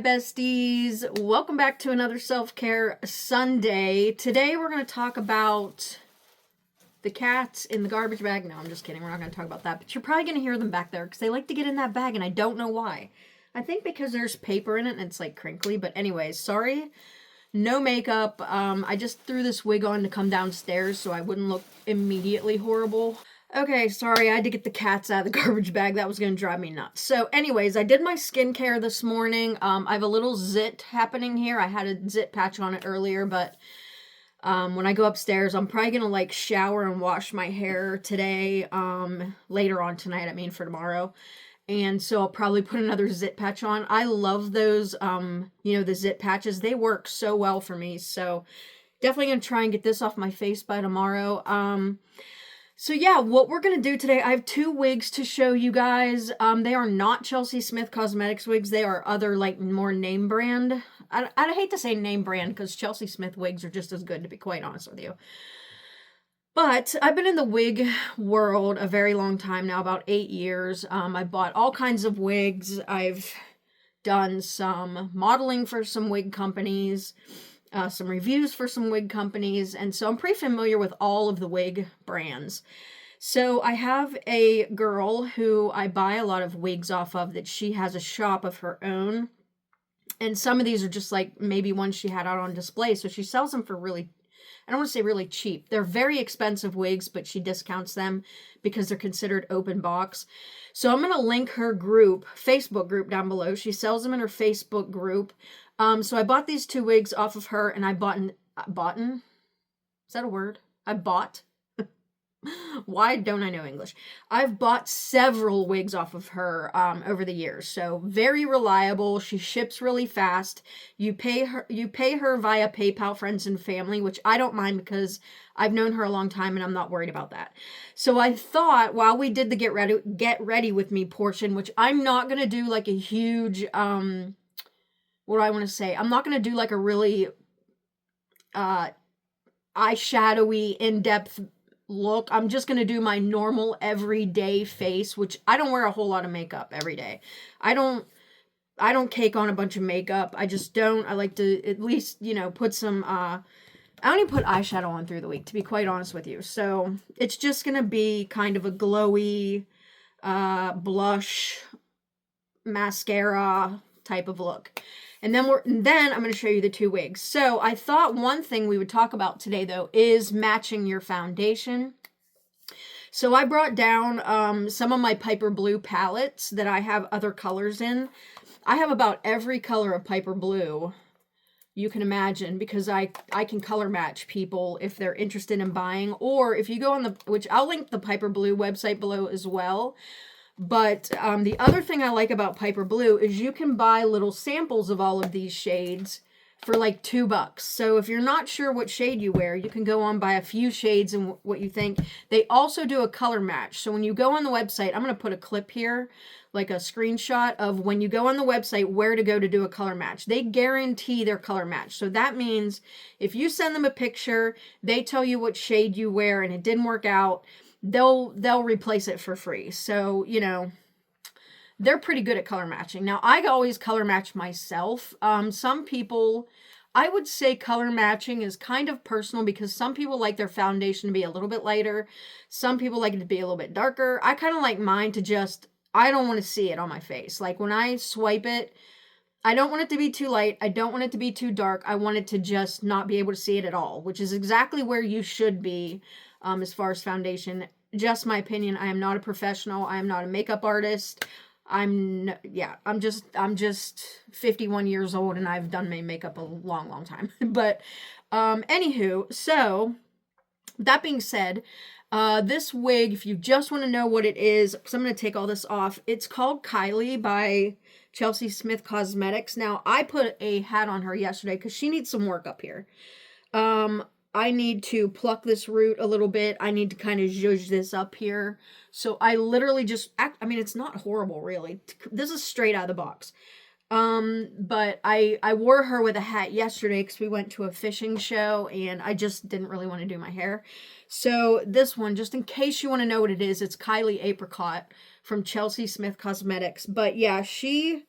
besties. Welcome back to another self-care Sunday. Today we're going to talk about the cats in the garbage bag. No, I'm just kidding. We're not going to talk about that. But you're probably going to hear them back there because they like to get in that bag and I don't know why. I think because there's paper in it and it's like crinkly. But anyways, sorry. No makeup. I just threw this wig on to come downstairs so I wouldn't look immediately horrible. Okay, sorry, I had to get the cats out of the garbage bag. That was going to drive me nuts. So anyways, I did my skincare this morning. I have a little zit happening here. I had a zit patch on it earlier, but when I go upstairs, I'm probably going to like shower and wash my hair today, later on tonight, I mean for tomorrow. And so I'll probably put another zit patch on. I love those, the zit patches. They work so well for me. So definitely going to try and get this off my face by tomorrow. So yeah, what we're going to do today, I have two wigs to show you guys. They are not Chelsea Smith Cosmetics wigs. They are other, like, more name brand. I hate to say name brand because Chelsea Smith wigs are just as good, to be quite honest with you. But I've been in the wig world a very long time now, about 8 years. I bought all kinds of wigs. I've done some modeling for some wig companies. Some reviews for some wig companies, and so I'm pretty familiar with all of the wig brands. So I have a girl who I buy a lot of wigs off of that she has a shop of her own, and some of these are just like maybe ones she had out on display, so she sells them for really, I don't want to say really cheap. They're very expensive wigs, but she discounts them because they're considered open box. So I'm going to link her group, Facebook group down below. She sells them in her Facebook group. So I bought these two wigs off of her, and I bought, is that a word? I bought. Why don't I know English? I've bought several wigs off of her, over the years. So very reliable. She ships really fast. You pay her via PayPal, friends and family, which I don't mind because I've known her a long time and I'm not worried about that. So I thought while we did the get ready with me portion, which I'm not going to do like a huge, what do I want to say? I'm not going to do like a really eyeshadowy, in-depth look. I'm just going to do my normal everyday face, which I don't wear a whole lot of makeup every day. I don't cake on a bunch of makeup. I just don't. I like to at least, put some, I only put eyeshadow on through the week, to be quite honest with you. So it's just going to be kind of a glowy, blush, mascara type of look. And then I'm going to show you the two wigs. So I thought one thing we would talk about today, though, is matching your foundation. So I brought down some of my Piper Blue palettes that I have other colors in. I have about every color of Piper Blue you can imagine, because I can color match people if they're interested in buying. Or if you go on which I'll link the Piper Blue website below as well. But the other thing I like about Piper Blue is you can buy little samples of all of these shades for like $2. So if you're not sure what shade you wear, you can go on, buy a few shades and what you think. They also do a color match. So when you go on the website, I'm going to put a clip here, like a screenshot of when you go on the website, where to go to do a color match. They guarantee their color match. So that means if you send them a picture, they tell you what shade you wear and it didn't work out, they'll replace it for free. So, they're pretty good at color matching. Now, I always color match myself. Some people, I would say color matching is kind of personal because some people like their foundation to be a little bit lighter. Some people like it to be a little bit darker. I kind of like mine to just, I don't want to see it on my face. Like when I swipe it, I don't want it to be too light. I don't want it to be too dark. I want it to just not be able to see it at all, which is exactly where you should be. As far as foundation, just my opinion. I am not a professional. I am not a makeup artist. I'm just 51 years old and I've done my makeup a long, long time. But, anywho, so that being said, this wig, if you just want to know what it is, because I'm going to take all this off, it's called Kylie by Chelsea Smith Cosmetics. Now, I put a hat on her yesterday because she needs some work up here. I need to pluck this root a little bit. I need to kind of zhuzh this up here. So I literally just, it's not horrible, really. This is straight out of the box. But I wore her with a hat yesterday because we went to a fishing show and I just didn't really want to do my hair. So this one, just in case you want to know what it is, it's Kylie Apricot from Chelsea Smith Cosmetics. But yeah, she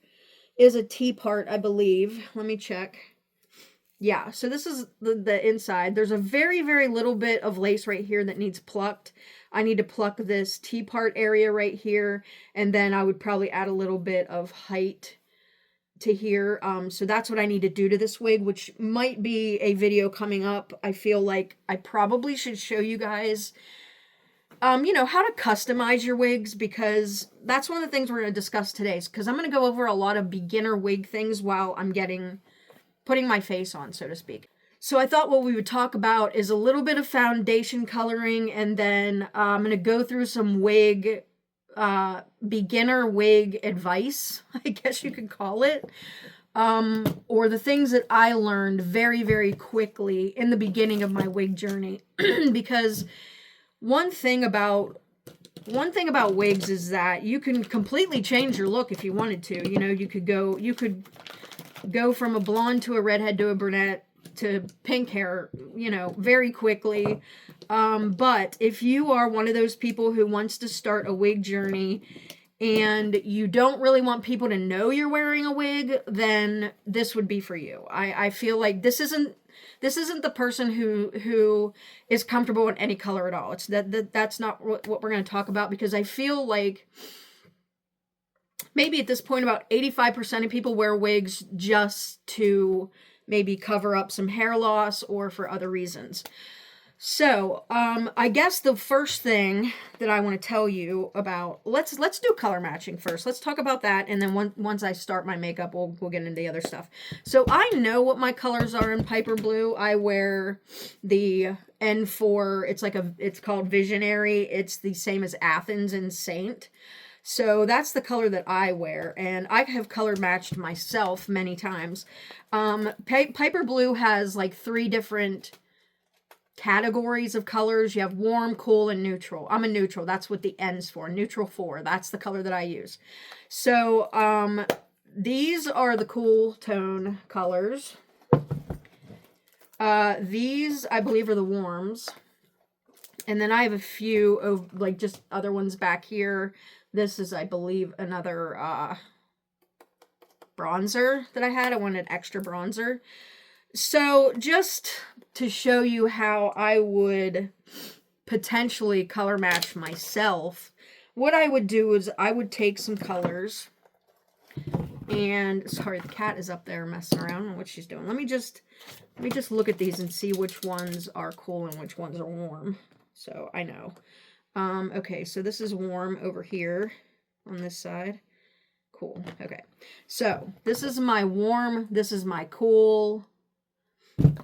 is a T part, I believe. Let me check. Yeah, so this is the inside. There's a very, very little bit of lace right here that needs plucked. I need to pluck this T part area right here, and then I would probably add a little bit of height to here. So that's what I need to do to this wig, which might be a video coming up. I feel like I probably should show you guys, you know, how to customize your wigs, because that's one of the things we're going to discuss today, because I'm going to go over a lot of beginner wig things while I'm putting my face on, so to speak. So I thought what we would talk about is a little bit of foundation coloring, and then I'm going to go through some beginner wig advice, I guess you could call it, or the things that I learned very, very quickly in the beginning of my wig journey. Because one thing about wigs is that you can completely change your look if you wanted to. You know, you could go from a blonde to a redhead to a brunette to pink hair, you know, very quickly. But if you are one of those people who wants to start a wig journey and you don't really want people to know you're wearing a wig, then this would be for you. I feel like this isn't the person who is comfortable in any color at all. It's that's not what we're going to talk about, because I feel like maybe at this point about 85% of people wear wigs just to maybe cover up some hair loss or for other reasons. So, I guess the first thing that I want to tell you about, let's do color matching first. Let's talk about that, and then once I start my makeup, we'll get into the other stuff. So I know what my colors are in Piper Blue. I wear the N4. It's called Visionary. It's the same as Athens and Saint. So that's the color that I wear, and I have color matched myself many times. Piper Blue has like 3 different categories of colors. You have warm, cool, and neutral. I'm a neutral. That's what the N's for. Neutral 4. That's the color that I use. So these are the cool tone colors. These, I believe, are the warms. And then I have a few of like just other ones back here. This is, I believe, another bronzer that I had. I wanted extra bronzer. So just to show you how I would potentially color match myself, what I would do is I would take some colors, and sorry, the cat is up there messing around. I don't know what she's doing. Let me just look at these and see which ones are cool and which ones are warm, so I know. Okay, so this is warm over here on this side. Cool. Okay, so this is my warm, this is my cool.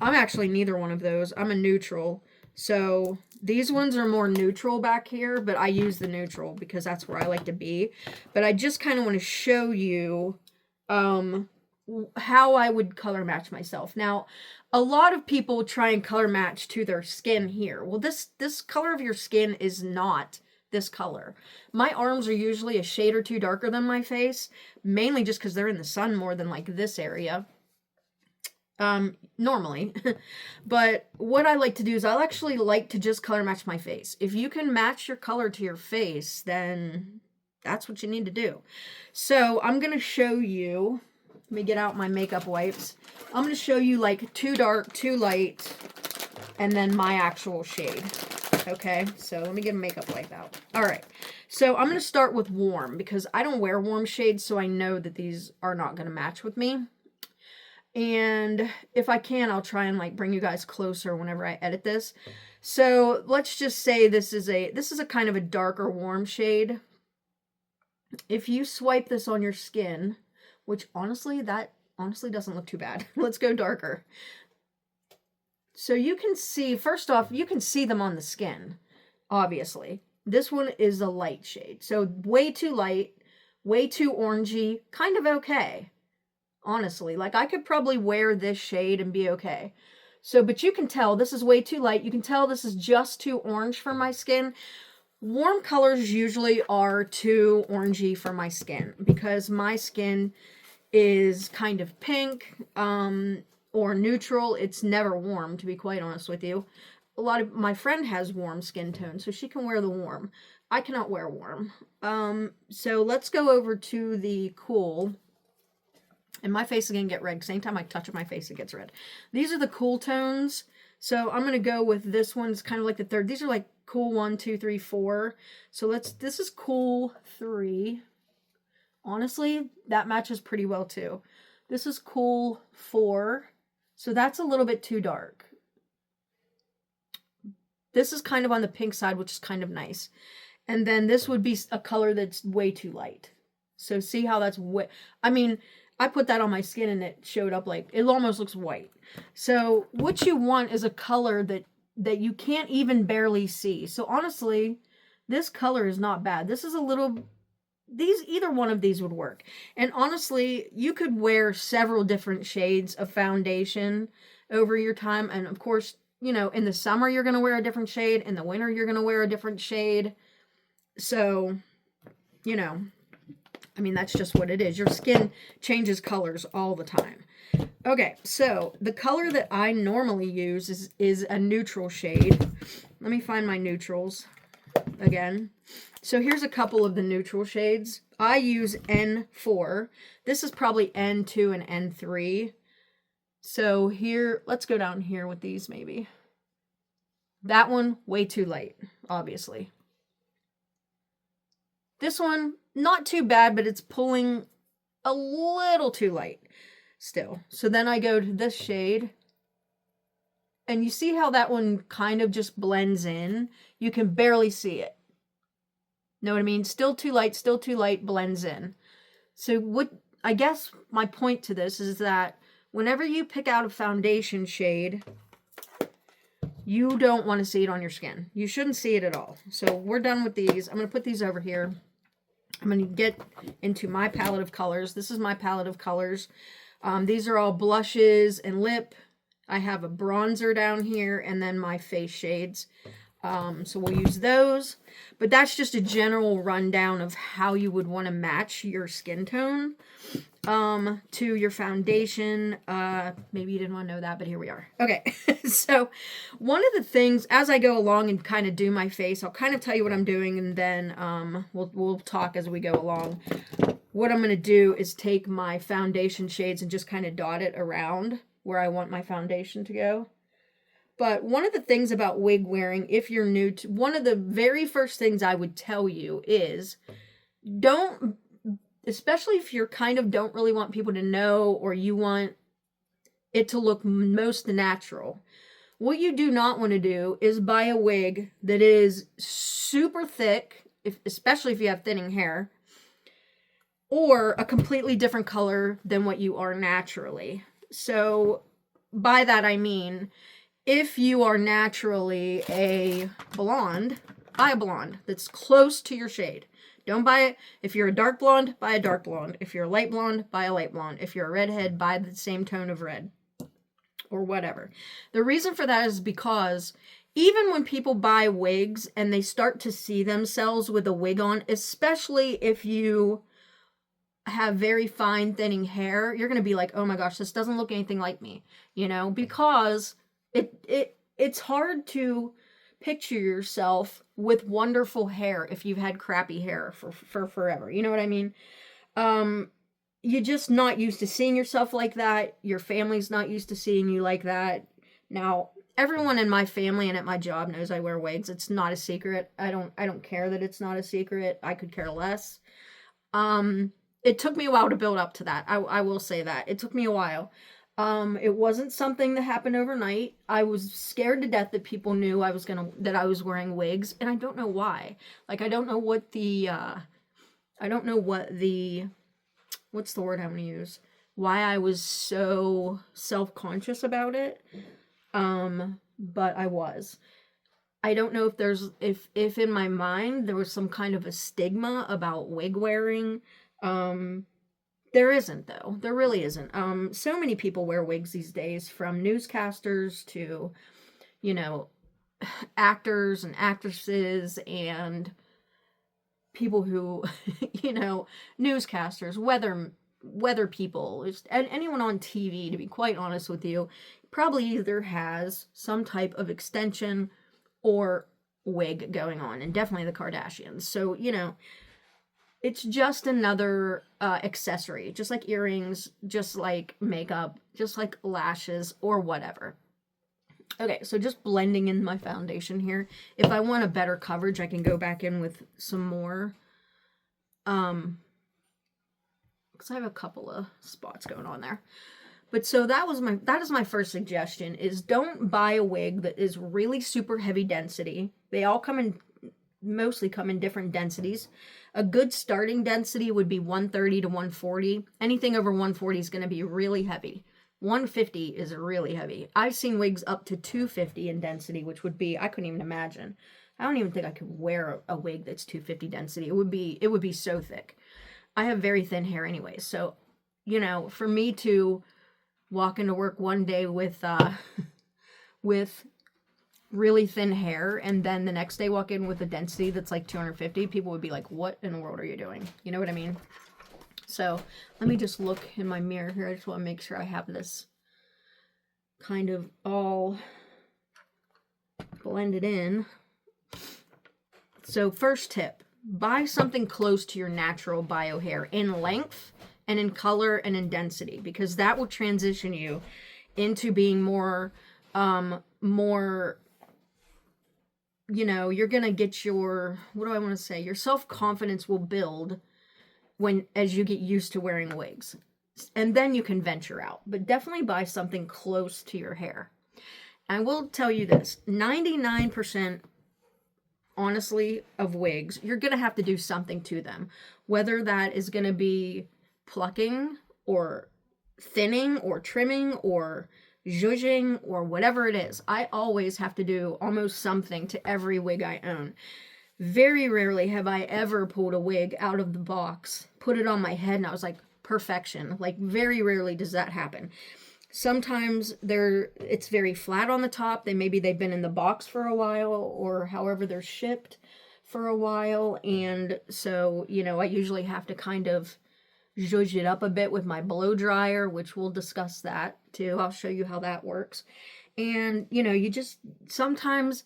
I'm actually neither one of those. I'm a neutral. So these ones are more neutral back here, but I use the neutral because that's where I like to be. But I just kind of want to show you how I would color match myself. Now, a lot of people try and color match to their skin here. Well, this color of your skin is not this color. My arms are usually a shade or two darker than my face, mainly just because they're in the sun more than like this area. Normally. But what I like to do is I actually like to just color match my face. If you can match your color to your face, then that's what you need to do. So I'm going to show you, let me get out my makeup wipes. I'm going to show you like 2 dark, 2 light, and then my actual shade. Okay, so let me get a makeup wipe out. All right, so I'm going to start with warm because I don't wear warm shades, so I know that these are not going to match with me. And if I can, I'll try and like bring you guys closer whenever I edit this. So let's just say this is a kind of a darker warm shade. If you swipe this on your skin, which honestly doesn't look too bad. Let's go darker. So you can see, first off, you can see them on the skin, obviously. This one is a light shade. So way too light, way too orangey, kind of okay. Honestly, like I could probably wear this shade and be okay. So, but you can tell this is way too light. You can tell this is just too orange for my skin. Warm colors usually are too orangey for my skin because my skin is kind of pink or neutral. It's never warm, to be quite honest with you. A lot of my friend has warm skin tone, so she can wear the warm. I cannot wear warm. So let's go over to the cool. And my face is going to get red. Same time I touch it, my face, it gets red. These are the cool tones. So I'm going to go with this one's kind of like the third. These are like cool 1, 2, 3, 4. So this is cool 3. Honestly, that matches pretty well too. This is cool 4. So that's a little bit too dark. This is kind of on the pink side, which is kind of nice. And then this would be a color that's way too light. So see how that's I mean, I put that on my skin and it showed up like, it almost looks white. So what you want is a color that you can't even barely see. So honestly, this color is not bad. This is a little, either one of these would work. And honestly, you could wear several different shades of foundation over your time. And of course, you know, in the summer, you're going to wear a different shade. In the winter, you're going to wear a different shade. So, you know, I mean, that's just what it is. Your skin changes colors all the time. Okay, so the color that I normally use is a neutral shade. Let me find my neutrals again. So here's a couple of the neutral shades. I use N4. This is probably N2 and N3. So here, let's go down here with these maybe. That one, way too light, obviously. This one, not too bad, but it's pulling a little too light still. So then I go to this shade. And you see how that one kind of just blends in? You can barely see it. Know what I mean? Still too light, blends in. So what, I guess my point to this is that whenever you pick out a foundation shade, you don't want to see it on your skin. You shouldn't see it at all. So we're done with these. I'm going to put these over here. I'm going to get into my palette of colors. This is my palette of colors. These are all blushes and lip. I have a bronzer down here and then my face shades. So we'll use those. But that's just a general rundown of how you would want to match your skin tone to your foundation. Maybe you didn't want to know that, but here we are. Okay, so one of the things, as I go along and kind of do my face, I'll kind of tell you what I'm doing, and then we'll talk as we go along. What I'm going to do is take my foundation shades and just kind of dot it around where I want my foundation to go. But one of the things about wig wearing, if you're new to, one of the very first things I would tell you is don't, especially if you're kind of don't really want people to know or you want it to look most natural. What you do not want to do is buy a wig that is super thick, especially if you have thinning hair, or a completely different color than what you are naturally. So by that I mean, if you are naturally a blonde, buy a blonde that's close to your shade. Don't buy it. If you're a dark blonde, buy a dark blonde. If you're a light blonde, buy a light blonde. If you're a redhead, buy the same tone of red or whatever. The reason for that is because even when people buy wigs and they start to see themselves with a wig on, especially if you have very fine thinning hair, you're going to be like, oh my gosh, this doesn't look anything like me, you know, because it's hard to picture yourself with wonderful hair if you've had crappy hair for forever. You know what I mean? You're just not used to seeing yourself like that. Your family's not used to seeing you like that. Now, everyone in my family and at my job knows I wear wigs. It's not a secret. I don't care that it's not a secret. I could care less. It took me a while to build up to that. I will say that. It took me a while. It wasn't something that happened overnight. I was scared to death that people knew that I was wearing wigs, and I don't know why. Like, I don't know what what's the word I'm going to use? Why I was so self-conscious about it. But I was. I don't know if in my mind there was some kind of a stigma about wig wearing. There isn't, though. There really isn't. So many people wear wigs these days, from newscasters to, you know, actors and actresses and people who, you know, newscasters, weather people, and anyone on TV, to be quite honest with you, probably either has some type of extension or wig going on, and definitely the Kardashians. So, you know, It's just another accessory, just like earrings, just like makeup, just like lashes or whatever. Okay, so just blending in my foundation here. If I want a better coverage, I can go back in with some more. Because I have a couple of spots going on there. But so that is my first suggestion, is don't buy a wig that is really super heavy density. They all mostly come in different densities. A good starting density would be 130 to 140. Anything over 140 is going to be really heavy. 150 is really heavy. I've seen wigs up to 250 in density, which would be, I couldn't even imagine. I don't even think I could wear a wig that's 250 density. It would be so thick. I have very thin hair anyway, so, you know, for me to walk into work one day with with really thin hair, and then the next day walk in with a density that's like 250, people would be like, what in the world are you doing? You know what I mean? So let me just look in my mirror here. I just want to make sure I have this kind of all blended in. So first tip, buy something close to your natural bio hair in length and in color and in density, because that will transition you into being more, you know, you're going to get your, what do I want to say? Your self-confidence will build as you get used to wearing wigs. And then you can venture out, but definitely buy something close to your hair. I will tell you this, 99% honestly of wigs, you're going to have to do something to them. Whether that is going to be plucking or thinning or trimming or zhuzhing or whatever it is. I always have to do almost something to every wig I own. Very rarely have I ever pulled a wig out of the box, put it on my head, and I was like, perfection. Like, very rarely does that happen. Sometimes it's very flat on the top. Maybe they've been in the box for a while, or however they're shipped for a while. And so, you know, I usually have to kind of zhuzh it up a bit with my blow dryer, which we'll discuss that too. I'll show you how that works. And, you know, sometimes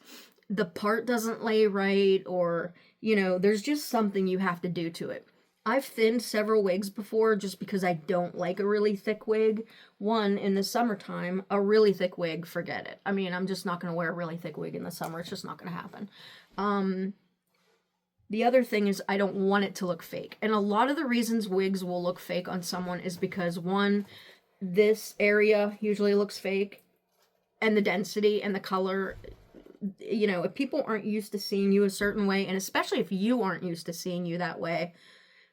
the part doesn't lay right, or, you know, there's just something you have to do to it. I've thinned several wigs before just because I don't like a really thick wig. One, in the summertime, a really thick wig, forget it. I mean, I'm just not going to wear a really thick wig in the summer. It's just not going to happen. The other thing is I don't want it to look fake. And a lot of the reasons wigs will look fake on someone is because, one, this area usually looks fake, and the density and the color. You know, if people aren't used to seeing you a certain way, and especially if you aren't used to seeing you that way,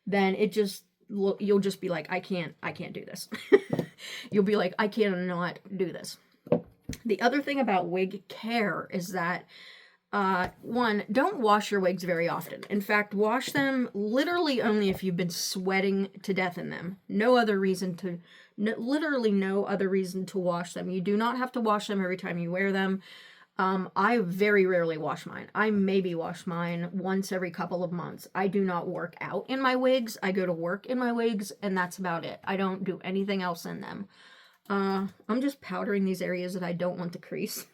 then you'll just be like, I can't do this. You'll be like, I cannot do this. The other thing about wig care is that, one, don't wash your wigs very often. In fact, wash them literally only if you've been sweating to death in them. Literally no other reason to wash them. You do not have to wash them every time you wear them. I very rarely wash mine. I maybe wash mine once every couple of months. I do not work out in my wigs. I go to work in my wigs, and that's about it. I don't do anything else in them. I'm just powdering these areas that I don't want to crease.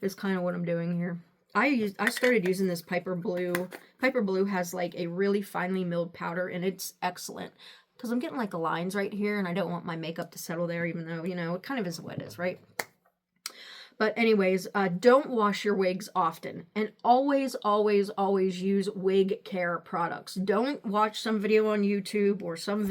Is kind of what I'm doing here. I started using this Piper Blue. Piper Blue has like a really finely milled powder, and it's excellent. Because I'm getting like lines right here, and I don't want my makeup to settle there, even though, you know, it kind of is what it is, right? But anyways, don't wash your wigs often. And always, always, always use wig care products. Don't watch some video on YouTube or some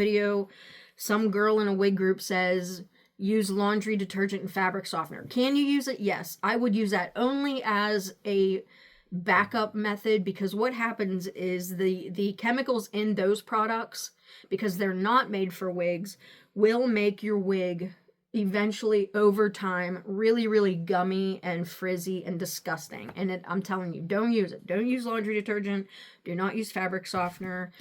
girl in a wig group says, use laundry detergent and fabric softener. Can you use it? Yes. I would use that only as a backup method, because what happens is the chemicals in those products, because they're not made for wigs, will make your wig eventually over time really, really gummy and frizzy and disgusting. And I'm telling you, don't use it. Don't use laundry detergent. Do not use fabric softener,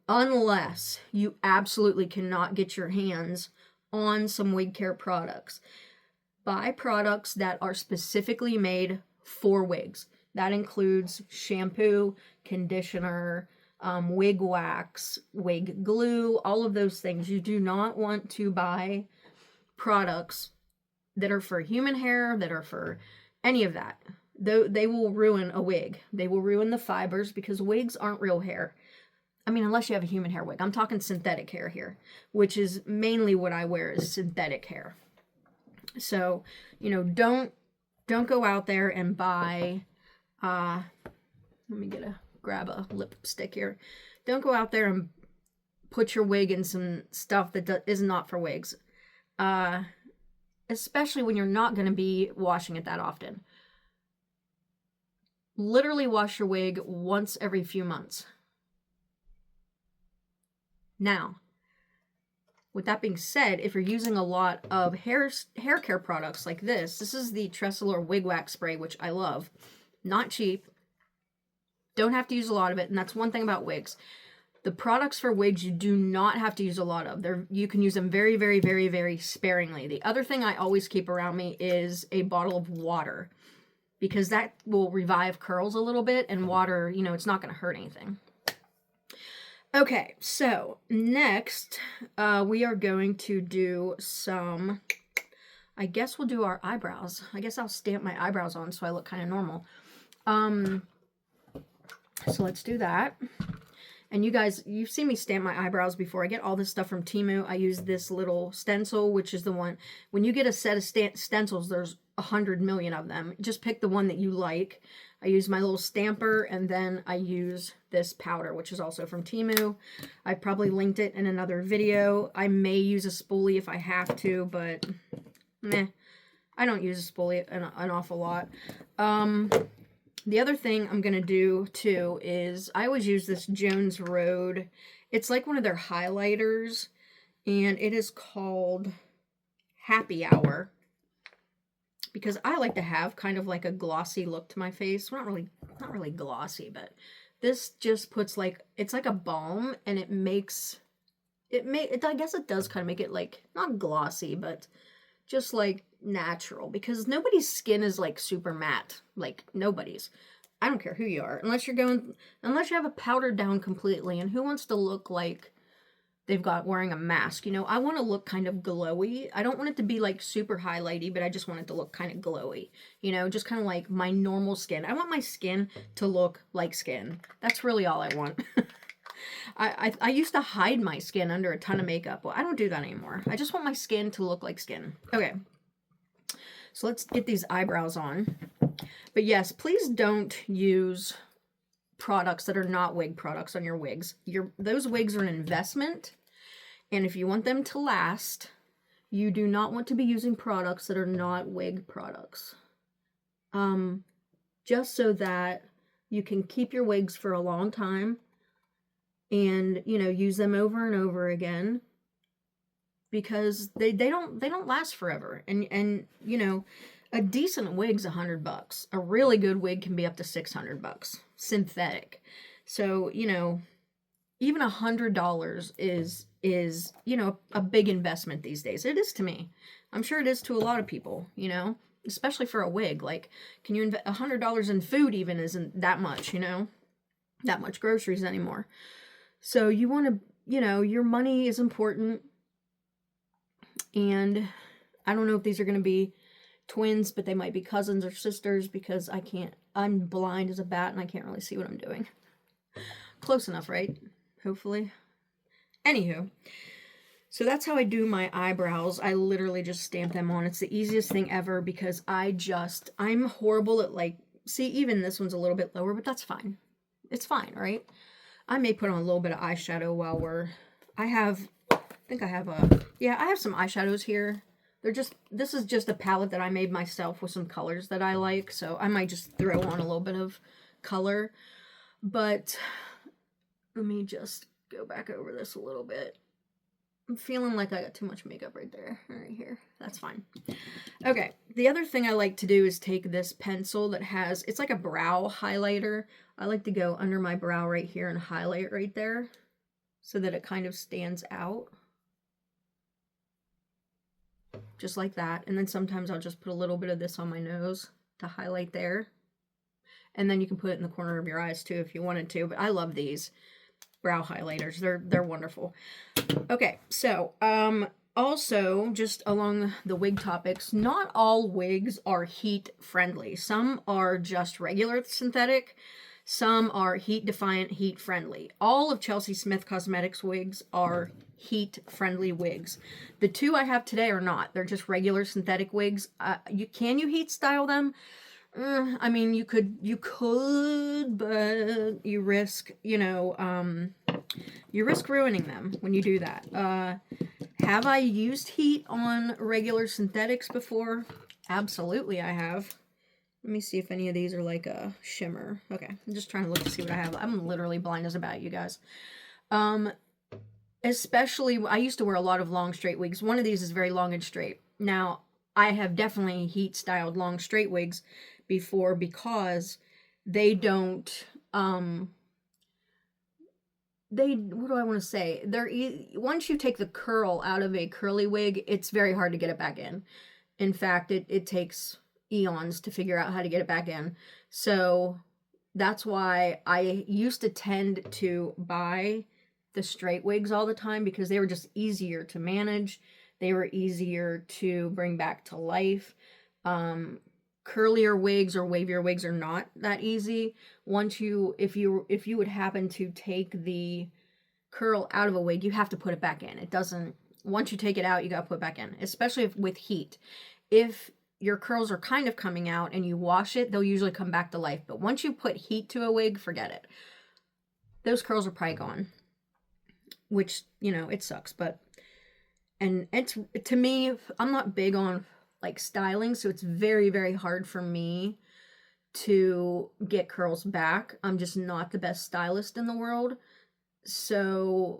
unless you absolutely cannot get your hands on some wig care products. Buy products that are specifically made for wigs. That includes shampoo, conditioner, wig wax, wig glue, all of those things. You do not want to buy products that are for human hair, that are for any of that. They will ruin a wig. They will ruin the fibers, because wigs aren't real hair. I mean, unless you have a human hair wig. I'm talking synthetic hair here, which is mainly what I wear is synthetic hair. So, you know, don't go out there and buy, let me grab a lipstick here. Don't go out there and put your wig in some stuff that is not for wigs. Especially when you're not going to be washing it that often. Literally wash your wig once every few months. Now, with that being said, if you're using a lot of hair care products like this is the Tresor Wig Wax Spray, which I love. Not cheap. Don't have to use a lot of it, and that's one thing about wigs. The products for wigs you do not have to use a lot of. You can use them very, very, very, very sparingly. The other thing I always keep around me is a bottle of water, because that will revive curls a little bit, and water, you know, it's not going to hurt anything. Okay, so next we are going to do some, I guess we'll do our eyebrows. I guess I'll stamp my eyebrows on so I look kind of normal. So let's do that. And you guys, you've seen me stamp my eyebrows before. I get all this stuff from Temu. I use this little stencil, which is the one, when you get a set of stencils, there's 100 million of them. Just pick the one that you like. I use my little stamper, and then I use this powder, which is also from Temu. I probably linked it in another video. I may use a spoolie if I have to, but meh. I don't use a spoolie an awful lot. The other thing I'm going to do, too, is I always use this Jones Road. It's like one of their highlighters, and it is called Happy Hour. Because I like to have kind of like a glossy look to my face. Well, not really glossy, but this just puts like, it's like a balm, and I guess it does kind of make it like, not glossy, but just like natural, because nobody's skin is like super matte. Like nobody's. I don't care who you are, unless you have a powder down completely, and who wants to look like they've got wearing a mask? You know, I want to look kind of glowy. I don't want it to be like super highlighty, but I just want it to look kind of glowy. You know, just kind of like my normal skin. I want my skin to look like skin. That's really all I want. I used to hide my skin under a ton of makeup. Well, I don't do that anymore. I just want my skin to look like skin. Okay. So let's get these eyebrows on. But yes, please don't use products that are not wig products on your wigs. Those wigs are an investment, and if you want them to last, you do not want to be using products that are not wig products. Just so that you can keep your wigs for a long time and, you know, use them over and over again, because they don't last forever. And you know, a decent wig's $100. A really good wig can be up to $600 synthetic. So, you know, even $100 is, you know, a big investment these days. It is to me. I'm sure it is to a lot of people, you know, especially for a wig. Like, can you invest $100 in food? Even isn't that much, you know, that much groceries anymore. So you want to, you know, your money is important. And I don't know if these are going to be twins, but they might be cousins or sisters, because I'm blind as a bat and I can't really see what I'm doing. Close enough, right? Hopefully. Anywho, so that's how I do my eyebrows. I literally just stamp them on. It's the easiest thing ever, because I'm horrible at, like, see, even this one's a little bit lower, but that's fine. It's fine, right? I may put on a little bit of eyeshadow while I have some eyeshadows here. This is just a palette that I made myself with some colors that I like, so I might just throw on a little bit of color. But let me just go back over this a little bit. I'm feeling like I got too much makeup right there, right here. That's fine. Okay, the other thing I like to do is take this pencil that it's like a brow highlighter. I like to go under my brow right here and highlight right there so that it kind of stands out. Just like that. And then sometimes I'll just put a little bit of this on my nose to highlight there. And then you can put it in the corner of your eyes too if you wanted to. But I love these brow highlighters. They're wonderful. Okay, so also, just along the wig topics, not all wigs are heat friendly. Some are just regular synthetic. Some are heat defiant, heat friendly. All of Chelsea Smith Cosmetics wigs are heat friendly wigs. The two I have today are not. They're just regular synthetic wigs. Can you heat style them? I mean, you could, but you risk, you risk ruining them when you do that. Have I used heat on regular synthetics before? Absolutely, I have. Let me see if any of these are like a shimmer. Okay, I'm just trying to look to see what I have. I'm literally blind as a bat, you guys. Especially, I used to wear a lot of long straight wigs. One of these is very long and straight. Now, I have definitely heat styled long straight wigs before because they don't, what do I want to say? Once you take the curl out of a curly wig, it's very hard to get it back in. In fact, it takes eons to figure out how to get it back in. So that's why I used to tend to buy the straight wigs all the time because they were just easier to manage. They were easier to bring back to life. Curlier wigs or wavier wigs are not that easy. If you would happen to take the curl out of a wig, you have to put it back in. Once you take it out, you got to put it back in, especially with heat. If your curls are kind of coming out and you wash it, they'll usually come back to life. But once you put heat to a wig, forget it. Those curls are probably gone, which, it sucks. And it's, to me, I'm not big on like styling, so it's very, very hard for me to get curls back. I'm just not the best stylist in the world. So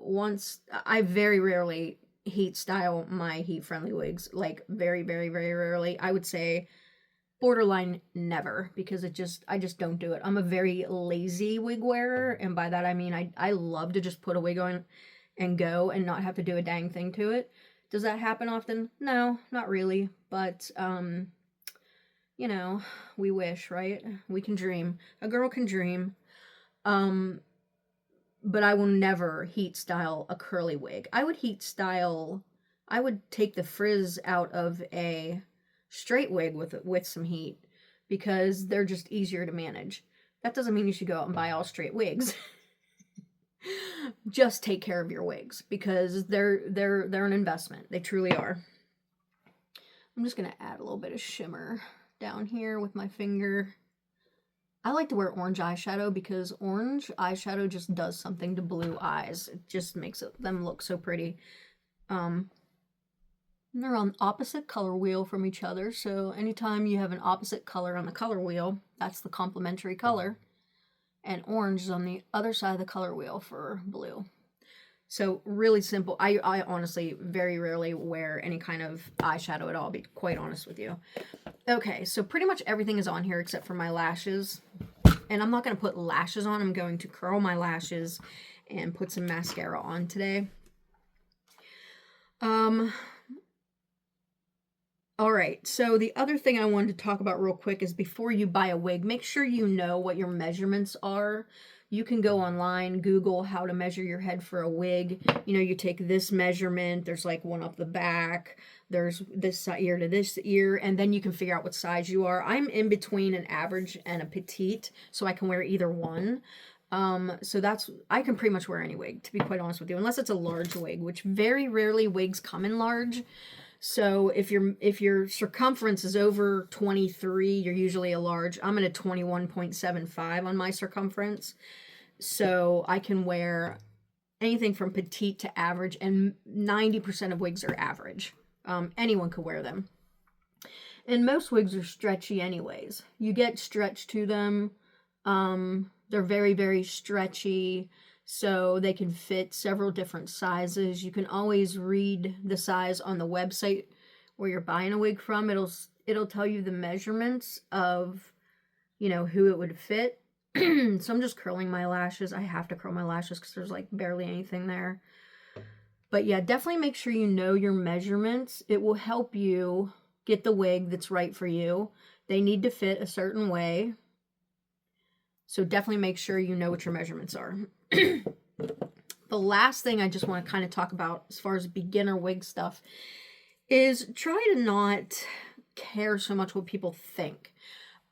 I very rarely heat style my heat friendly wigs, like very, very, very rarely. I would say borderline never, because I just don't do it. I'm a very lazy wig wearer, and by that I mean I love to just put a wig on and go and not have to do a dang thing to it. Does that happen often? No, not really, but we wish, right? We can dream. A girl can dream. But I will never heat style a curly wig. I would take the frizz out of a straight wig with some heat because they're just easier to manage. That doesn't mean you should go out and buy all straight wigs. Just take care of your wigs because they're an investment. They truly are. I'm just gonna add a little bit of shimmer down here with my finger. I like to wear orange eyeshadow because orange eyeshadow just does something to blue eyes. It just makes them look so pretty. They're on opposite color wheel from each other, so anytime you have an opposite color on the color wheel, that's the complementary color. And orange is on the other side of the color wheel for blue. So really simple. I honestly very rarely wear any kind of eyeshadow at all, to be quite honest with you. Okay, so pretty much everything is on here except for my lashes. And I'm not going to put lashes on. I'm going to curl my lashes and put some mascara on today. All right, so the other thing I wanted to talk about real quick is before you buy a wig, make sure you know what your measurements are. You can go online, Google how to measure your head for a wig. You take this measurement, there's like one up the back, there's this ear to this ear, and then you can figure out what size you are. I'm in between an average and a petite, so I can wear either one. I can pretty much wear any wig, to be quite honest with you, unless it's a large wig, which very rarely wigs come in large. So if your circumference is over 23, you're usually a large. I'm at a 21.75 on my circumference. So I can wear anything from petite to average, and 90% of wigs are average. Anyone could wear them. And most wigs are stretchy anyways. You get stretch to them. They're very, very stretchy. So they can fit several different sizes. You can always read the size on the website where you're buying a wig from. It'll tell you the measurements of, who it would fit. So I'm just curling my lashes. I have to curl my lashes because there's like barely anything there. But yeah, definitely make sure you know your measurements. It will help you get the wig that's right for you. They need to fit a certain way. So definitely make sure you know what your measurements are. The last thing I just want to kind of talk about as far as beginner wig stuff is try to not care so much what people think.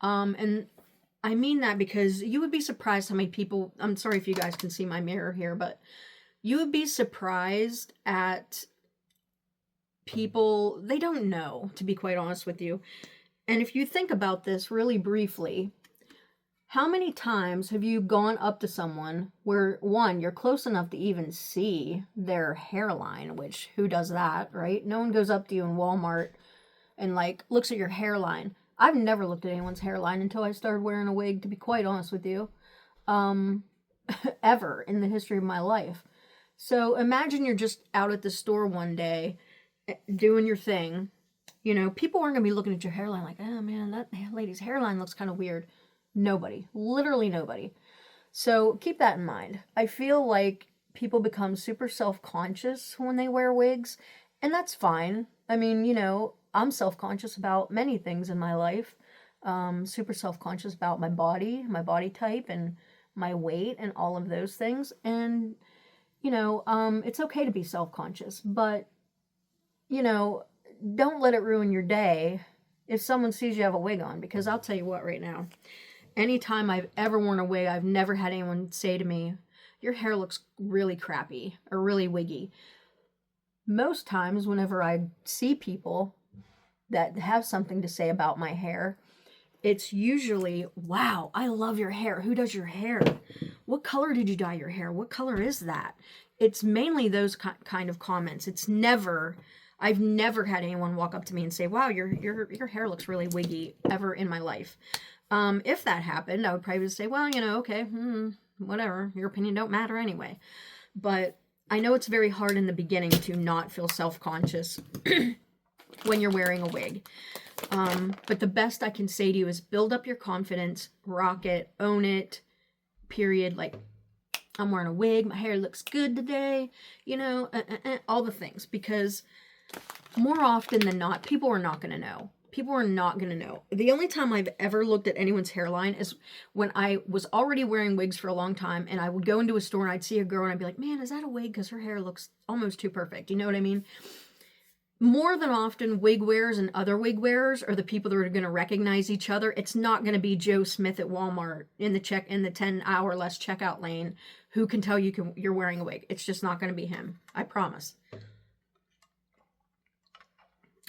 And I mean that because you would be surprised how many people, I'm sorry if you guys can see my mirror here, but you would be surprised at people, they don't know, to be quite honest with you. And if you think about this really briefly, how many times have you gone up to someone where, one, you're close enough to even see their hairline, which who does that, right? No one goes up to you in Walmart and like looks at your hairline. I've never looked at anyone's hairline until I started wearing a wig, to be quite honest with you, ever in the history of my life. So imagine you're just out at the store one day doing your thing. You know, people aren't going to be looking at your hairline like, oh man, that lady's hairline looks kind of weird. Nobody. Literally nobody. So keep that in mind. I feel like people become super self-conscious when they wear wigs, and that's fine. I mean, you know, I'm self-conscious about many things in my life. Super self-conscious about my body type, and my weight, and all of those things. And, you know, it's okay to be self-conscious, but, you know, don't let it ruin your day if someone sees you have a wig on, because I'll tell you what right now, anytime I've ever worn a wig, I've never had anyone say to me, your hair looks really crappy or really wiggy. Most times whenever I see people that have something to say about my hair, it's usually, wow, I love your hair. Who does your hair? What color did you dye your hair? What color is that? It's mainly those kind of comments. I've never had anyone walk up to me and say, wow, your hair looks really wiggy, ever in my life. If that happened, I would probably say, well, you know, okay, whatever, your opinion don't matter anyway. But I know it's very hard in the beginning to not feel self-conscious when you're wearing a wig. But the best I can say to you is build up your confidence, rock it, own it, period. Like, I'm wearing a wig, my hair looks good today, you know, all the things. Because more often than not, people are not going to know. People are not going to know. The only time I've ever looked at anyone's hairline is when I was already wearing wigs for a long time, and I would go into a store and I'd see a girl and I'd be like, man, is that a wig? Because her hair looks almost too perfect. You know what I mean? More than often, wig wearers and other wig wearers are the people that are going to recognize each other. It's not going to be Joe Smith at Walmart in the 10-hour less checkout lane who can tell you're wearing a wig. It's just not going to be him. I promise.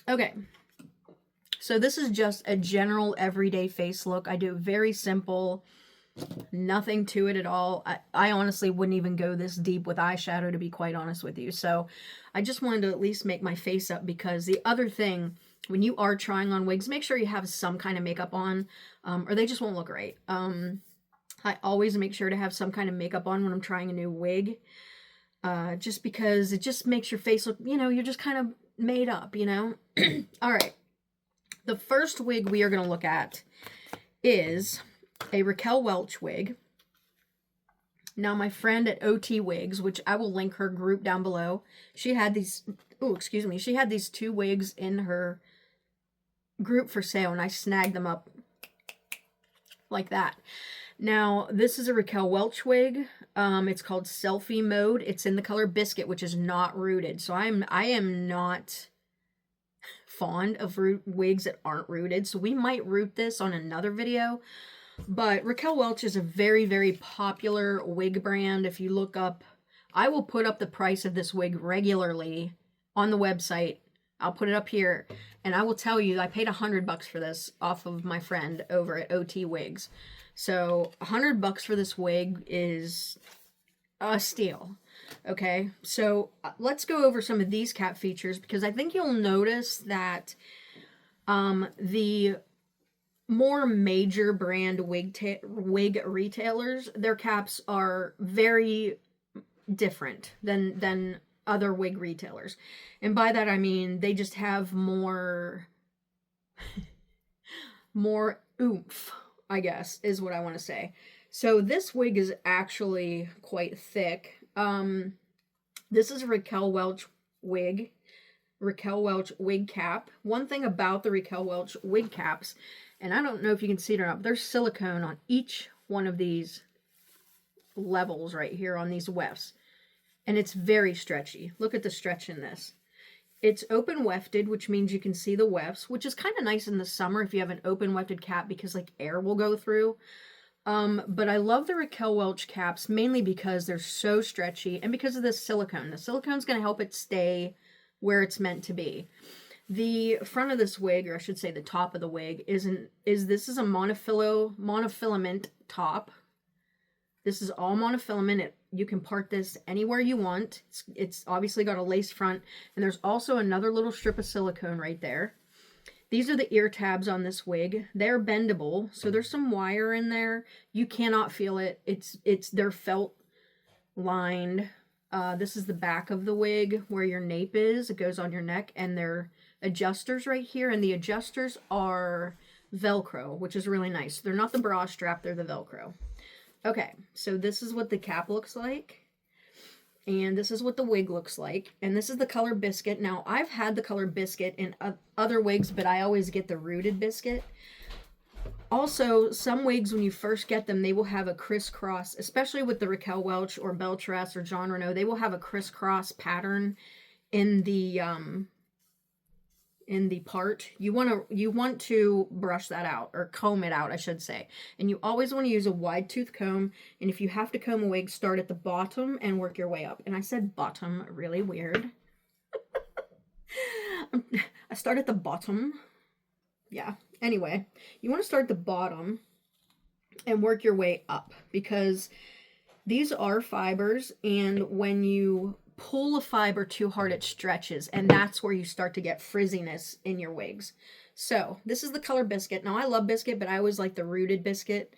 Okay. So this is just a general everyday face look. I do very simple, nothing to it at all. I honestly wouldn't even go this deep with eyeshadow, to be quite honest with you. So I just wanted to at least make my face up, because the other thing, when you are trying on wigs, make sure you have some kind of makeup on, or they just won't look right. I always make sure to have some kind of makeup on when I'm trying a new wig, just because it just makes your face look, you know, you're just kind of made up, you know? All right. The first wig we are going to look at is a Raquel Welch wig. Now, my friend at OT Wigs, which I will link her group down below, she had these, she had these 2 wigs in her group for sale, and I snagged them up like that. Now, this is a Raquel Welch wig. It's called Selfie Mode. It's in the color Biscuit, which is not rooted. So I am not fond of wigs that aren't rooted, so we might root this on another video. But Raquel Welch is a very, very popular wig brand. If you look up, I will put up the price of this wig regularly on the website. I'll put it up here, and I will tell you, I paid $100 for this off of my friend over at OT Wigs. So $100 for this wig is a steal. Okay, so let's go over some of these cap features, because I think you'll notice that the more major brand wig retailers, their caps are very different than other wig retailers. And by that I mean they just have more oomph, I guess, is what I want to say. So this wig is actually quite thick. This is a Raquel Welch wig. Raquel Welch wig cap. One thing about the Raquel Welch wig caps, and I don't know if you can see it or not, but there's silicone on each one of these levels right here on these wefts. And it's very stretchy. Look at the stretch in this. It's open wefted, which means you can see the wefts, which is kind of nice in the summer if you have an open wefted cap, because like air will go through. But I love the Raquel Welch caps mainly because they're so stretchy and because of this silicone. The silicone's going to help it stay where it's meant to be. The front of this wig, or I should say the top of the wig, this is a monofilament top. This is all monofilament. You can part this anywhere you want. It's obviously got a lace front, and there's also another little strip of silicone right there. These are the ear tabs on this wig. They're bendable, so there's some wire in there. You cannot feel it. They're felt lined. This is the back of the wig where your nape is. It goes on your neck, and they're adjusters right here, and the adjusters are Velcro, which is really nice. They're not the bra strap, they're the Velcro. Okay, so this is what the cap looks like. And this is what the wig looks like. And this is the color biscuit. Now, I've had the color biscuit in other wigs, but I always get the rooted biscuit. Also, some wigs, when you first get them, they will have a crisscross, especially with the Raquel Welch or Beltress or John Renault, they will have a crisscross pattern in the part. You want to brush that out, or comb it out, I should say. And you always want to use a wide tooth comb. And if you have to comb a wig, start at the bottom and work your way up. And I said bottom really weird. I start at the bottom. Yeah. Anyway, you want to start at the bottom and work your way up, because these are fibers, and when you pull a fiber too hard, it stretches, and that's where you start to get frizziness in your wigs. So this is the color biscuit. Now, I love biscuit, but I always like the rooted biscuit.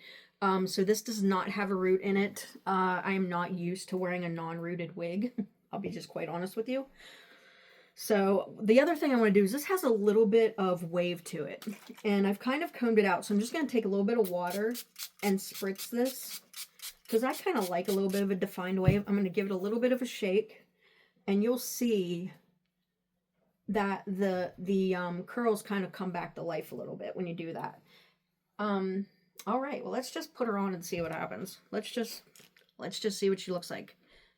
So this does not have a root in it. I am not used to wearing a non-rooted wig. I'll be just quite honest with you. So the other thing I want to do is this has a little bit of wave to it, and I've kind of combed it out. So I'm just going to take a little bit of water and spritz this, because I kind of like a little bit of a defined wave. I'm going to give it a little bit of a shake, and you'll see that the curls kind of come back to life a little bit when you do that. All right, well, let's just put her on and see what happens. Let's just see what she looks like.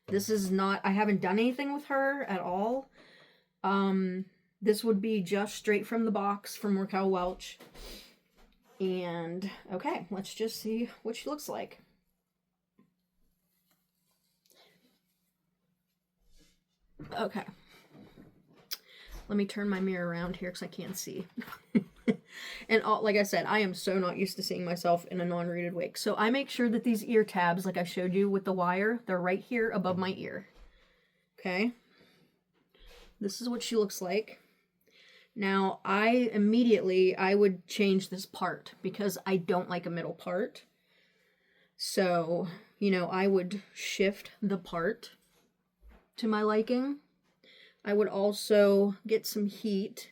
This is not, I haven't done anything with her at all. This would be just straight from the box from Raquel Welch. And okay, let's just see what she looks like. Okay. Let me turn my mirror around here because I can't see. And like I said, I am so not used to seeing myself in a non-rooted wig. So I make sure that these ear tabs, like I showed you with the wire, they're right here above my ear. Okay. This is what she looks like. Now, I would change this part because I don't like a middle part. So, you know, I would shift the part to my liking. I would also get some heat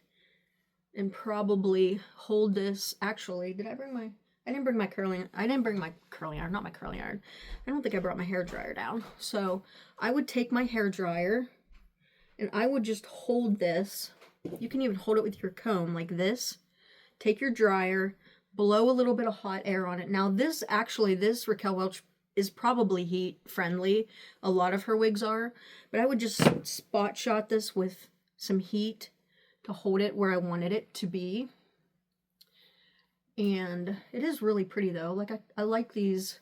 and probably hold this. Actually, I didn't bring my curling iron, not my curling iron. I don't think I brought my hair dryer down. So I would take my hair dryer and I would just hold this. You can even hold it with your comb like this. Take your dryer, blow a little bit of hot air on it. Now this Raquel Welch is probably heat friendly. A lot of her wigs are. But I would just spot shot this with some heat to hold it where I wanted it to be. And it is really pretty though. Like I like these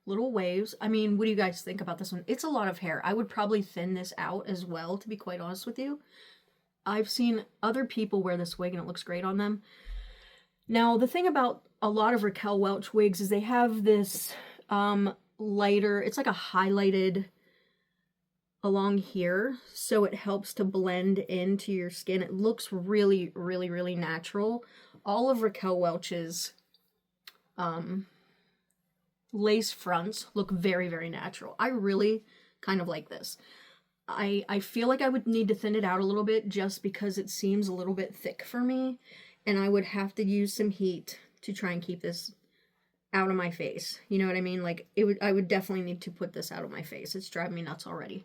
little waves. I mean, what do you guys think about this one? It's a lot of hair. I would probably thin this out as well, to be quite honest with you. I've seen other people wear this wig and it looks great on them. Now, the thing about a lot of Raquel Welch wigs is they have this lighter, it's like a highlighted along here, so it helps to blend into your skin. It looks really, really, really natural. All of Raquel Welch's lace fronts look very, very natural. I really kind of like this. I feel like I would need to thin it out a little bit just because it seems a little bit thick for me, and I would have to use some heat to try and keep this out of my face. You know what I mean? Like I would definitely need to put this out of my face. It's driving me nuts already.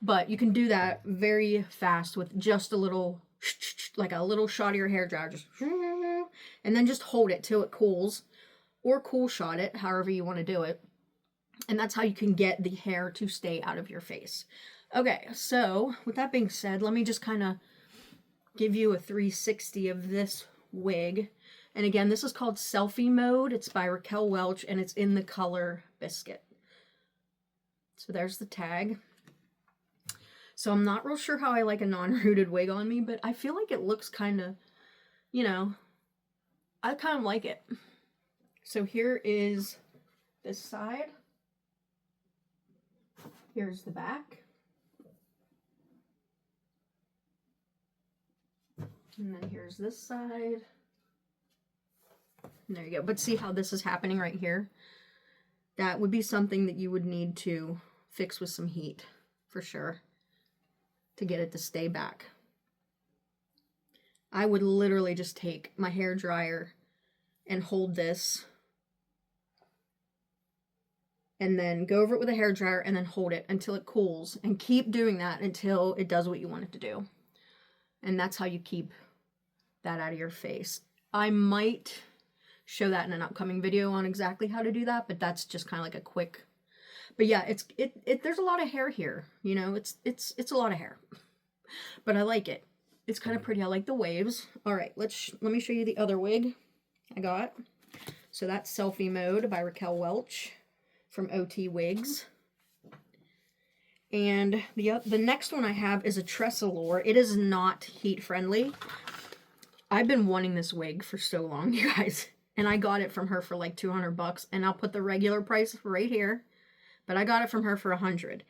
But you can do that very fast with just a little, like a little shot of your hair dryer, just, and then just hold it till it cools, or cool shot it, however you want to do it. And that's how you can get the hair to stay out of your face. Okay, so with that being said, let me just kind of give you a 360 of this wig. And again, this is called Selfie Mode. It's by Raquel Welch, and it's in the color Biscuit. So there's the tag. So I'm not real sure how I like a non-rooted wig on me, but I feel like it looks kind of, you know, I kind of like it. So here is this side. Here's the back. And then here's this side. And there you go. But see how this is happening right here? That would be something that you would need to fix with some heat, for sure, to get it to stay back. I would literally just take my hair dryer and hold this and then go over it with a hair dryer and then hold it until it cools, and keep doing that until it does what you want it to do. And that's how you keep that out of your face. I might show that in an upcoming video on exactly how to do that, but that's just kind of like a quick. But yeah, there's a lot of hair here, you know, it's a lot of hair. But I like it. It's kind of pretty. I like the waves. All right, let me show you the other wig I got. So that's Selfie Mode by Raquel Welch from OT Wigs. And the next one I have is a Tresor. It is not heat friendly. I've been wanting this wig for so long, you guys. And I got it from her for like 200 bucks. And I'll put the regular price right here. But I got it from her for 100.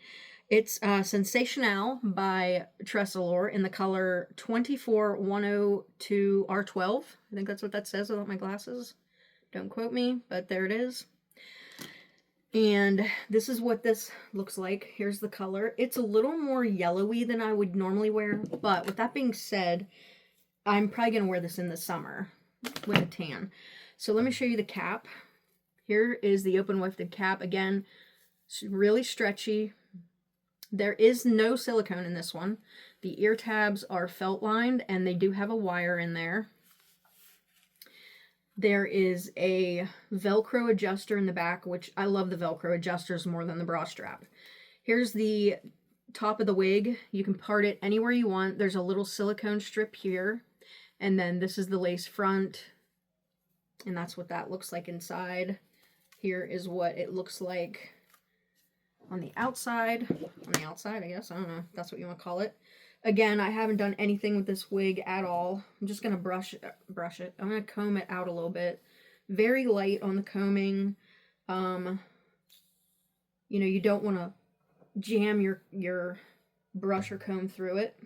It's Sensational by Tresor in the color 24102R12. I think that's what that says without my glasses. Don't quote me, but there it is. And this is what this looks like. Here's the color. It's a little more yellowy than I would normally wear, but with that being said, I'm probably going to wear this in the summer with a tan. So let me show you the cap. Here is the open wefted cap. Again, it's really stretchy. There is no silicone in this one. The ear tabs are felt lined, and they do have a wire in there. There is a Velcro adjuster in the back, which I love the Velcro adjusters more than the bra strap. Here's the top of the wig. You can part it anywhere you want. There's a little silicone strip here. And then this is the lace front. And that's what that looks like inside. Here is what it looks like on the outside. On the outside, I guess. I don't know if that's what you want to call it. Again, I haven't done anything with this wig at all. I'm just going to brush it. I'm going to comb it out a little bit. Very light on the combing. You know, you don't want to jam your brush or comb through it.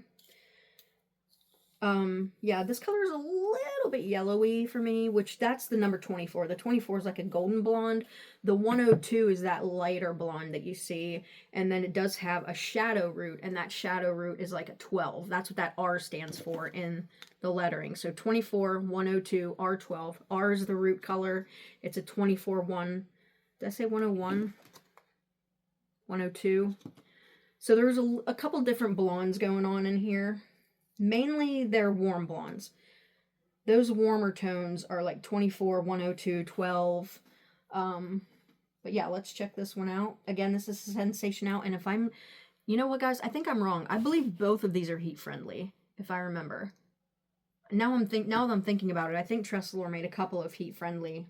Yeah, this color is a little bit yellowy for me, which that's the number 24. The 24 is like a golden blonde. The 102 is that lighter blonde that you see. And then it does have a shadow root, and that shadow root is like a 12. That's what that R stands for in the lettering. So 24, 102, R12. R is the root color. It's a 24-1. Did I say 101? 102. So there's a couple different blondes going on in here. Mainly they're warm blondes. Those warmer tones are like 24, 102, 12. But yeah, let's check this one out. Again, this is Sensational. And if I'm, you know what guys, I think I'm wrong. I believe both of these are heat friendly, if I remember. Now that I'm thinking about it, I think Tresor made a couple of heat friendly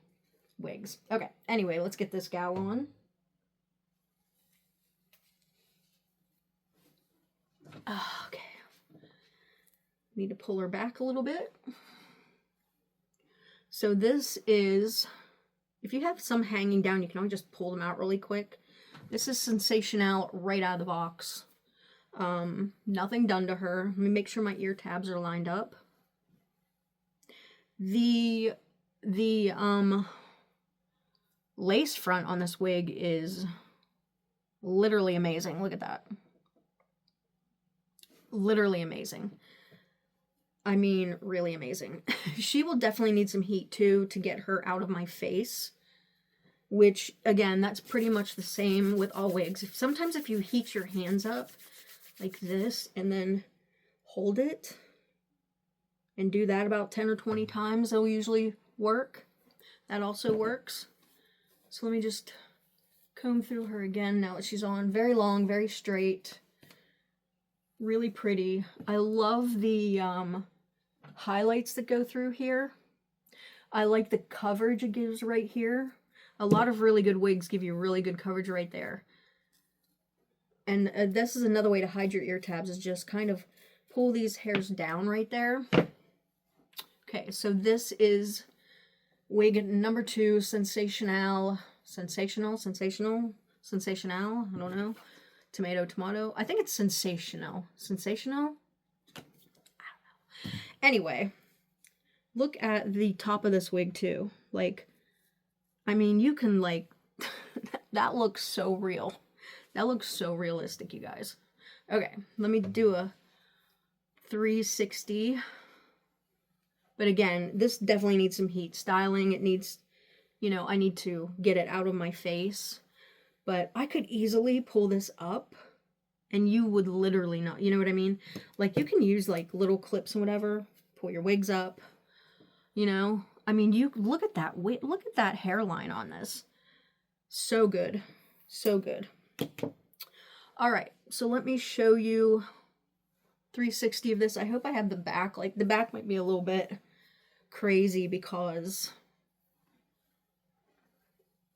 wigs. Okay, anyway, let's get this gal on. Okay. Need to pull her back a little bit. So this is, if you have some hanging down, you can always just pull them out really quick. This is Sensational right out of the box. Nothing done to her. Let me make sure my ear tabs are lined up. The lace front on this wig is literally amazing. Look at that. Literally amazing. I mean, really amazing. She will definitely need some heat too to get her out of my face. Which, again, that's pretty much the same with all wigs. Sometimes if you heat your hands up like this and then hold it and do that about 10 or 20 times, they'll usually work. That also works. So let me just comb through her again now that she's on. Very long, very straight. Really pretty. I love the highlights that go through here. I like the coverage it gives right here. A lot of really good wigs give you really good coverage right there. And this is another way to hide your ear tabs, is just kind of pull these hairs down right there. Okay, so this is wig number 2, Sensational, I don't know. Tomato. I think it's Sensational. Sensational? I don't know. Anyway, look at the top of this wig too. Like, I mean, you can like, that looks so real. That looks so realistic, you guys. Okay, let me do a 360. But again, this definitely needs some heat styling. It needs, you know, I need to get it out of my face. But I could easily pull this up and you would literally not, you know what I mean? Like, you can use like little clips and whatever, pull your wigs up, you know? I mean, you look at that wig, look at that hairline on this. So good. So good. All right, so let me show you 360 of this. I hope I have the back. Like, the back might be a little bit crazy because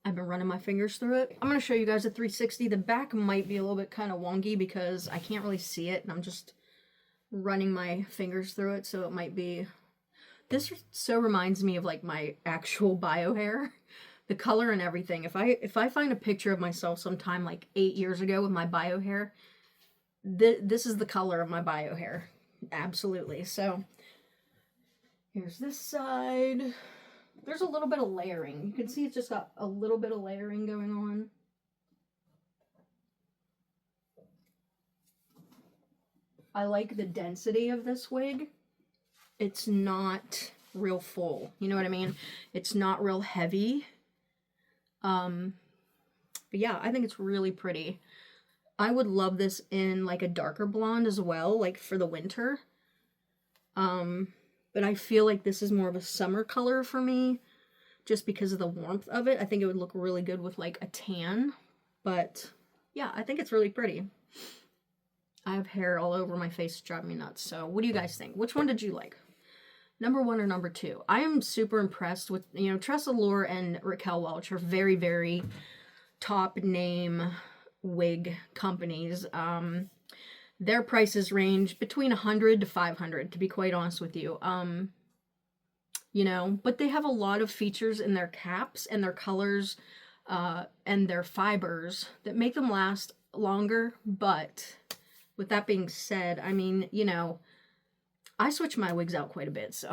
I've been running my fingers through it. I'm going to show you guys a 360. The back might be a little bit kind of wonky because I can't really see it, and I'm just running my fingers through it, so it might be... This so reminds me of, like, my actual bio hair. The color and everything. If I find a picture of myself sometime like 8 years ago with my bio hair, this is the color of my bio hair. Absolutely. So here's this side. There's a little bit of layering. You can see it's just got a little bit of layering going on. I like the density of this wig. It's not real full. You know what I mean? It's not real heavy. But yeah, I think it's really pretty. I would love this in like a darker blonde as well, like for the winter. But I feel like this is more of a summer color for me, just because of the warmth of it. I think it would look really good with like a tan, but yeah, I think it's really pretty. I have hair all over my face, it's driving me nuts. So what do you guys think? Which one did you like? Number 1 or number 2? I am super impressed with, you know, Tresor and Raquel Welch are very, very top name wig companies. Their prices range between $100 to $500, to be quite honest with you. You know, but they have a lot of features in their caps and their colors and their fibers that make them last longer. But with that being said, I mean, you know, I switch my wigs out quite a bit, so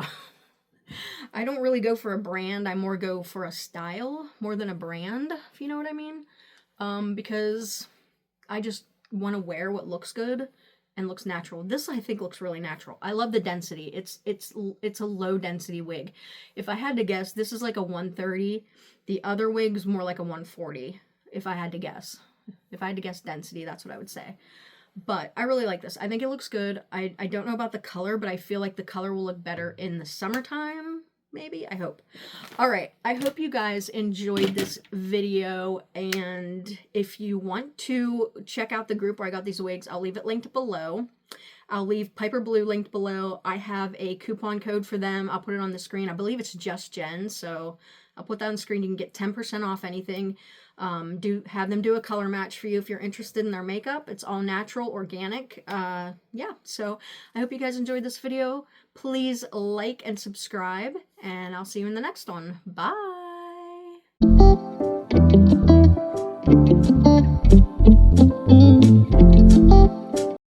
I don't really go for a brand. I more go for a style more than a brand, if you know what I mean. Because I just want to wear what looks good and looks natural. This, I think, looks really natural. I love the density. It's a low density wig. If I had to guess, this is like a 130. The other wig's more like a 140, if I had to guess. If I had to guess density, that's what I would say. But I really like this. I think it looks good. I don't know about the color, but I feel like the color will look better in the summertime, maybe? I hope. All right. I hope you guys enjoyed this video. And if you want to check out the group where I got these wigs, I'll leave it linked below. I'll leave Piper Blue linked below. I have a coupon code for them. I'll put it on the screen. I believe it's just Jen, so I'll put that on the screen. You can get 10% off anything. Have them do a color match for you if you're interested in their makeup. It's all natural, organic. Yeah, so I hope you guys enjoyed this video. Please like and subscribe, and I'll see you in the next one. Bye!